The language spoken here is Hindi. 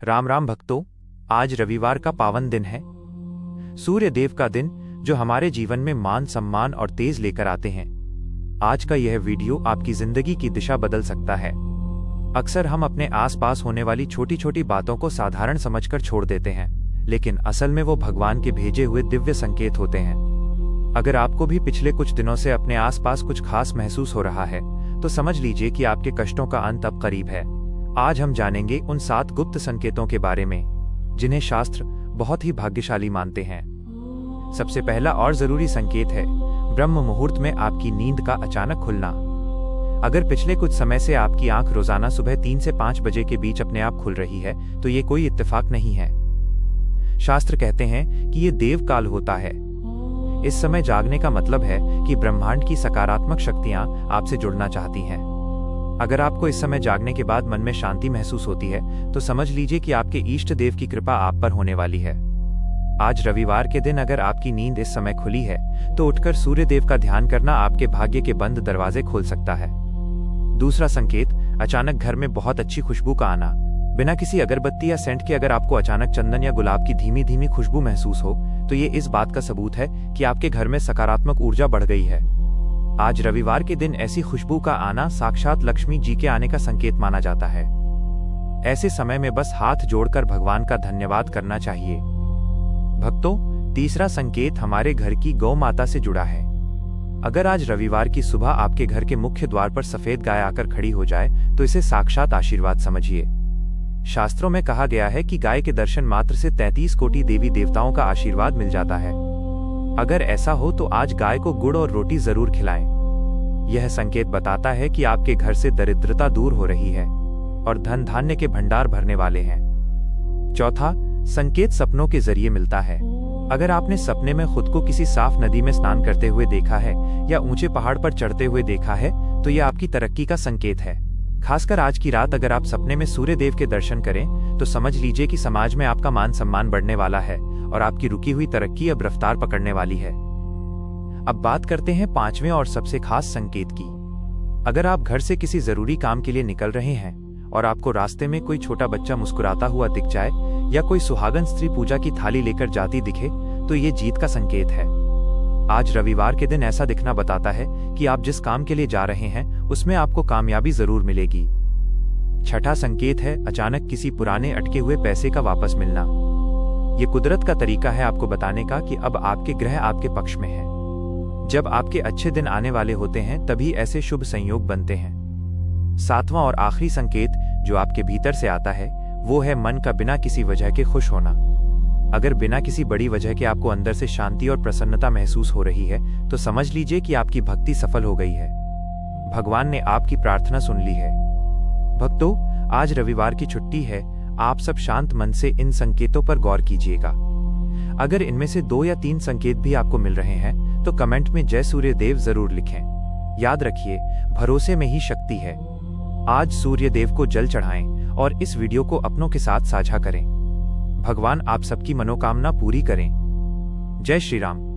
राम राम भक्तों, आज रविवार का पावन दिन है, सूर्य देव का दिन, जो हमारे जीवन में मान सम्मान और तेज लेकर आते हैं। आज का यह वीडियो आपकी जिंदगी की दिशा बदल सकता है। अक्सर हम अपने आसपास होने वाली छोटी छोटी बातों को साधारण समझकर छोड़ देते हैं, लेकिन असल में वो भगवान के भेजे हुए दिव्य संकेत होते हैं। अगर आपको भी पिछले कुछ दिनों से अपने आसपास कुछ खास महसूस हो रहा है, तो समझ लीजिए कि आपके कष्टों का अंत अब करीब है। आज हम जानेंगे उन 7 गुप्त संकेतों के बारे में, जिन्हें शास्त्र बहुत ही भाग्यशाली मानते हैं। सबसे पहला और जरूरी संकेत है ब्रह्म मुहूर्त में आपकी नींद का अचानक खुलना। अगर पिछले कुछ समय से आपकी आंख रोजाना सुबह 3 से 5 बजे के बीच अपने आप खुल रही है, तो ये कोई इत्तेफाक नहीं है। शास्त्र कहते हैं कि ये देवकाल होता है। इस समय जागने का मतलब है कि ब्रह्मांड की सकारात्मक शक्तियां आपसे जुड़ना चाहती हैं। अगर आपको इस समय जागने के बाद मन में शांति महसूस होती है, तो समझ लीजिए कि आपके इष्ट देव की कृपा आप पर होने वाली है। आज रविवार के दिन अगर आपकी नींद इस समय खुली है, तो उठकर सूर्य देव का ध्यान करना आपके भाग्य के बंद दरवाजे खोल सकता है। दूसरा संकेत, अचानक घर में बहुत अच्छी खुशबू का आना। बिना किसी अगरबत्ती या सेंट के अगर आपको अचानक चंदन या गुलाब की धीमी धीमी खुशबू महसूस हो, तो ये इस बात का सबूत है कि आपके घर में सकारात्मक ऊर्जा बढ़ गई है। आज रविवार के दिन ऐसी खुशबू का आना साक्षात लक्ष्मी जी के आने का संकेत माना जाता है। ऐसे समय में बस हाथ जोड़कर भगवान का धन्यवाद करना चाहिए। भक्तों, तीसरा संकेत हमारे घर की गौ माता से जुड़ा है। अगर आज रविवार की सुबह आपके घर के मुख्य द्वार पर सफेद गाय आकर खड़ी हो जाए, तो इसे साक्षात आशीर्वाद समझिए। शास्त्रों में कहा गया है कि गाय के दर्शन मात्र से 33 कोटि देवी देवताओं का आशीर्वाद मिल जाता है। अगर ऐसा हो तो आज गाय को गुड़ और रोटी जरूर खिलाएं। यह संकेत बताता है कि आपके घर से दरिद्रता दूर हो रही है और धन धान्य के भंडार भरने वाले हैं। चौथा संकेत सपनों के जरिए मिलता है। अगर आपने सपने में खुद को किसी साफ नदी में स्नान करते हुए देखा है या ऊंचे पहाड़ पर चढ़ते हुए देखा है, तो यह आपकी तरक्की का संकेत है। खासकर आज की रात अगर आप सपने में सूर्य देव के दर्शन करें, तो समझ लीजिए कि समाज में आपका मान सम्मान बढ़ने वाला है और आपकी रुकी हुई तरक्की अब रफ्तार पकड़ने वाली है। अब बात करते हैं 5वें और सबसे खास संकेत की। अगर आप घर से किसी जरूरी काम के लिए निकल रहे हैं और आपको रास्ते में कोई छोटा बच्चा मुस्कुराता हुआ दिख जाए या कोई सुहागन स्त्री पूजा की थाली लेकर जाती दिखे, तो ये जीत का संकेत है। आज रविवार के दिन ऐसा दिखना बताता है कि आप जिस काम के लिए जा रहे हैं, उसमें आपको कामयाबी जरूर मिलेगी। छठा संकेत है अचानक किसी पुराने अटके हुए पैसे का वापस मिलना। ये कुदरत का तरीका है आपको बताने का कि अब आपके ग्रह आपके पक्ष में हैं। जब आपके अच्छे दिन आने वाले होते हैं, तभी ऐसे शुभ संयोग बनते हैं। 7वां और आखिरी संकेत जो आपके भीतर से आता है, वो है मन का बिना किसी वजह के खुश होना। अगर बिना किसी बड़ी वजह के आपको अंदर से शांति और प्रसन्नता महसूस हो रही है, तो समझ लीजिए कि आपकी भक्ति सफल हो गई है। भगवान ने आपकी प्रार्थना सुन ली है। भक्तों, आज रविवार की छुट्टी है। आप सब शांत मन से इन संकेतों पर गौर कीजिएगा। अगर इनमें से 2 या 3 संकेत भी आपको मिल रहे हैं, तो कमेंट में जय सूर्य देव जरूर लिखें। याद रखिए, भरोसे में ही शक्ति है। आज सूर्य देव को जल चढ़ाएं और इस वीडियो को अपनों के साथ साझा करें। भगवान आप सबकी मनोकामना पूरी करें। जय श्री राम।